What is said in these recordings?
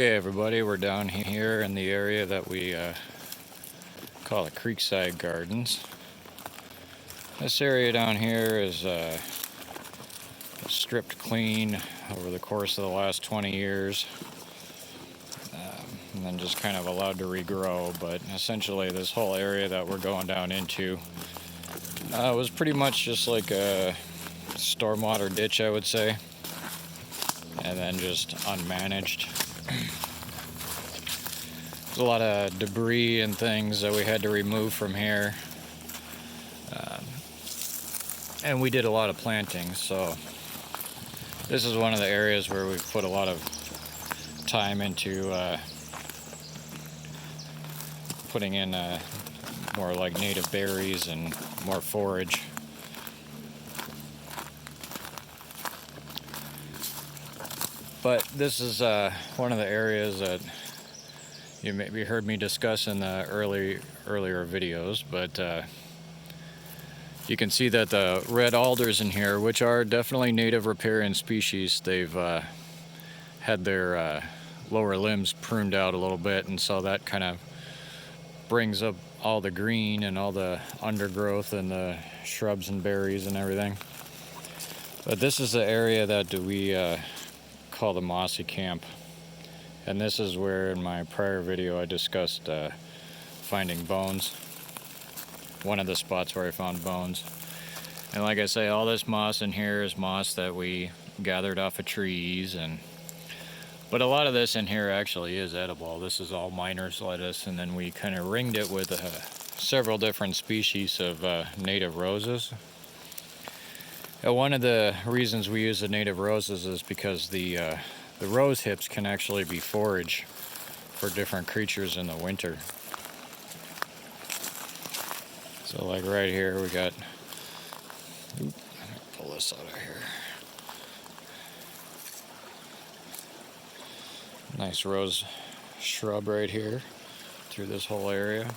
Okay, everybody, we're down here in the area that we call it Creekside Gardens. This area down here is stripped clean over the course of the last 20 years, and then just kind of allowed to regrow. But essentially, this whole area that we're going down into was pretty much just like a stormwater ditch, I would say, and then just unmanaged. There's a lot of debris and things that we had to remove from here, and we did a lot of planting, so this is one of the areas where we've put a lot of time into putting in more like native berries and more forage. But this is one of the areas that you maybe heard me discuss in the earlier videos, but you can see that the red alders in here, which are definitely native riparian species, they've had their lower limbs pruned out a little bit, and so that kind of brings up all the green and all the undergrowth and the shrubs and berries and everything. But this is the area that we call the Mossy Camp, and this is where in my prior video I discussed finding bones. One of the spots where I found bones. And like I say, all this moss in here is moss that we gathered off of trees, but a lot of this in here actually is edible. This is all miner's lettuce, and then we kind of ringed it with several different species of native roses. And one of the reasons we use the native roses is because the rose hips can actually be forage for different creatures in the winter. So like right here we got, let me pull this out of here. Nice rose shrub right here through this whole area.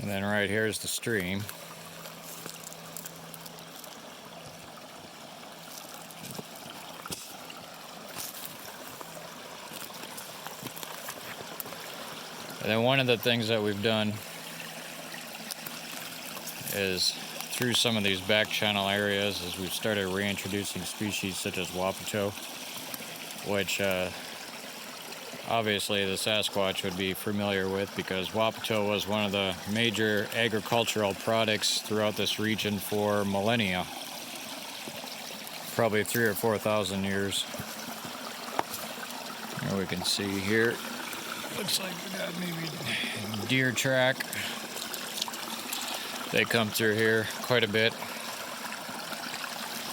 And then right here is the stream. And then one of the things that we've done is through some of these back channel areas is we've started reintroducing species such as Wapato, which obviously the Sasquatch would be familiar with, because Wapato was one of the major agricultural products throughout this region for millennia, probably 3,000 or 4,000 years. Here we can see here, looks like we got maybe deer track. They come through here quite a bit.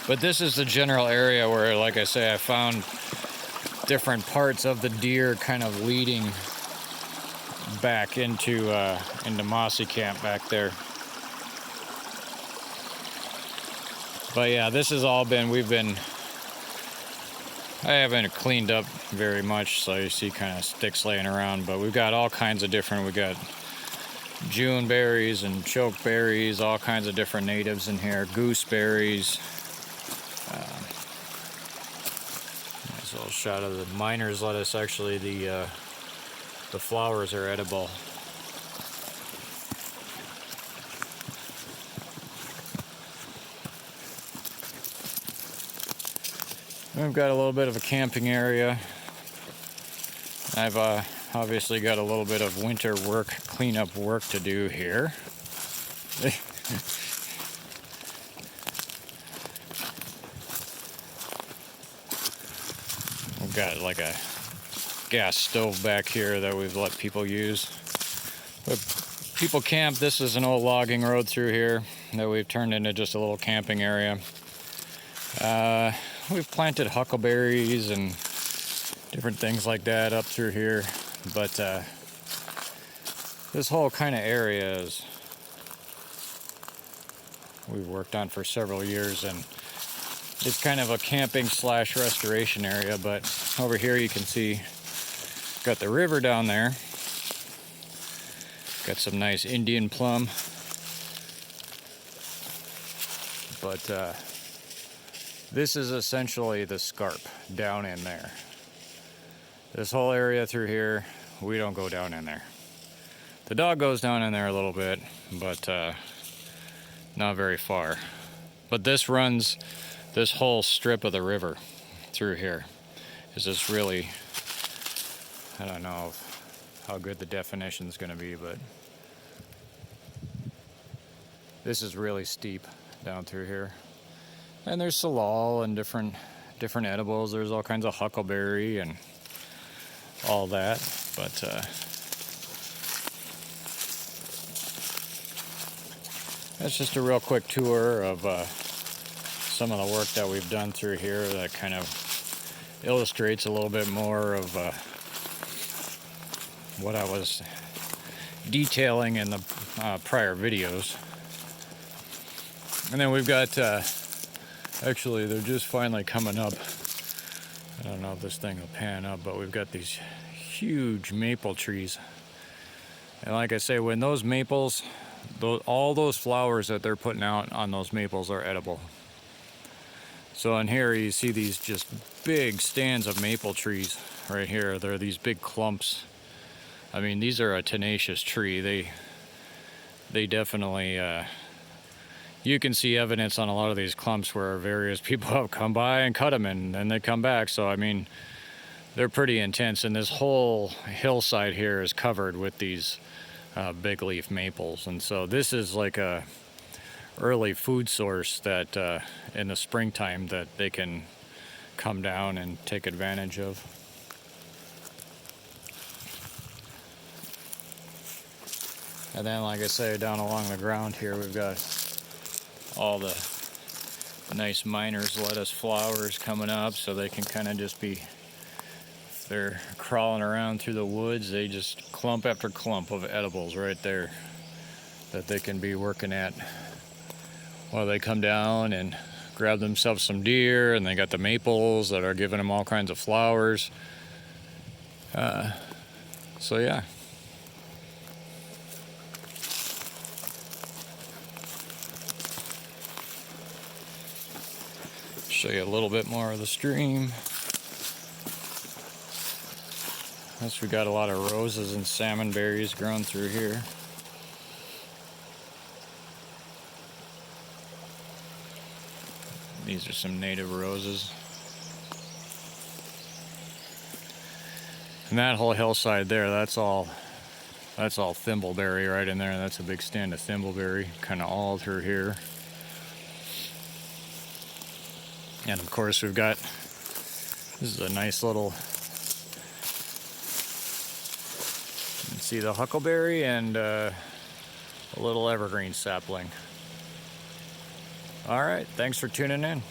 But this is the general area where, like I say, I found different parts of the deer kind of leading back into Mossy Camp back there. But yeah, this has all been, I haven't cleaned up very much, so you see kind of sticks laying around, but we've got all kinds of different, we got June berries and chokeberries, all kinds of different natives in here, gooseberries. Nice little shot of the miner's lettuce. Actually, the flowers are edible. We've got a little bit of a camping area. I've obviously got a little bit of winter work, cleanup work to do here. We've got like a gas stove back here that we've let people use. But people camp. This is an old logging road through here that we've turned into just a little camping area. We've planted huckleberries and different things like that up through here, but this whole kind of area is we've worked on for several years, and it's kind of a camping / restoration area. But over here you can see got the river down there, got some nice Indian plum, but This is essentially the scarp down in there. This whole area through here, we don't go down in there. The dog goes down in there a little bit, but not very far. But this runs this whole strip of the river through here. Is this really, I don't know how good the definition is going to be, but this is really steep down through here. And there's salal and different edibles. There's all kinds of huckleberry and all that, but that's just a real quick tour of some of the work that we've done through here that kind of illustrates a little bit more of what I was detailing in the prior videos. And then we've got, actually they're just finally coming up. I don't know if this thing will pan up, but we've got these huge maple trees. And like I say, when those maples, all those flowers that they're putting out on those maples are edible. So in here you see these just big stands of maple trees right here. They're these big clumps. I mean, these are a tenacious tree. They definitely, you can see evidence on a lot of these clumps where various people have come by and cut them and then they come back. So I mean, they're pretty intense, and this whole hillside here is covered with these big leaf maples. And so this is like a early food source that in the springtime that they can come down and take advantage of. And then, like I say, down along the ground here we've got all the nice miner's lettuce flowers coming up, so they can kind of just be, they're crawling around through the woods, they just clump after clump of edibles right there that they can be working at while they come down and grab themselves some deer. And they got the maples that are giving them all kinds of flowers. So yeah. Show you a little bit more of the stream. We got a lot of roses and salmon berries growing through here. These are some native roses. And that whole hillside there, that's all thimbleberry right in there. That's a big stand of thimbleberry, kind of all through here. And of course we've got, this is a nice little, you can see the huckleberry and a little evergreen sapling. All right, thanks for tuning in.